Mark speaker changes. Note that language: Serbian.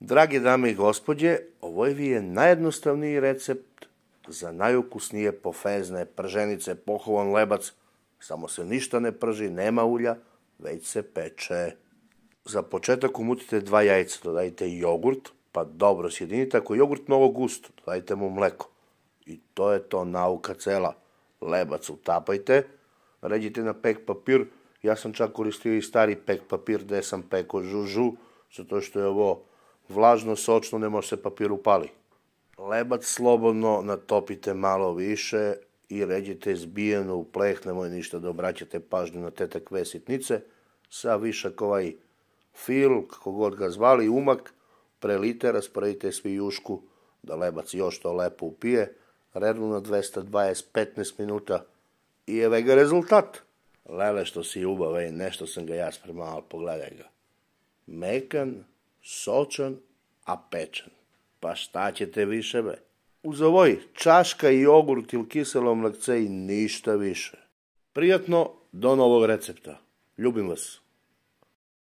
Speaker 1: Drage dame i gospođe, ovo je najjednostavniji recept za najukusnije pofezne prženice, pohovan lebac. Samo se ništa ne prži, nema ulja, već se peče. Za početak umutite 2 jajca, dodajte jogurt, pa dobro sjedinite. Ako je jogurt mnogo gust, dodajte mu mleko. I to je to, nauka cela. Lebac utapajte, ređite na pek papir. Ja sam čak koristio i stari pek papir gde sam pekao žužu, zato što je ovo vlažno, sočno, ne može se papir upali. Lebac slobodno natopite malo više i ređite zbijeno u pleh, nemoj ništa da obraćate pažnju na te takve sitnice. Sa višak ovaj fil, kako god ga zvali, umak, prelite, rasporedite svi jušku da lebac još to lepo upije, rednu na 220 15 minuta i evo ga rezultat. Lele što si ubave, nešto sam ga ja spremao, ali pogledaj ga. Mekan, sočan, a pečen. Pa šta ćete više, be? Uz ovoj čaška i jogurt ili kiselo mlekce i ništa više. Prijatno, do novog recepta. Ljubim vas.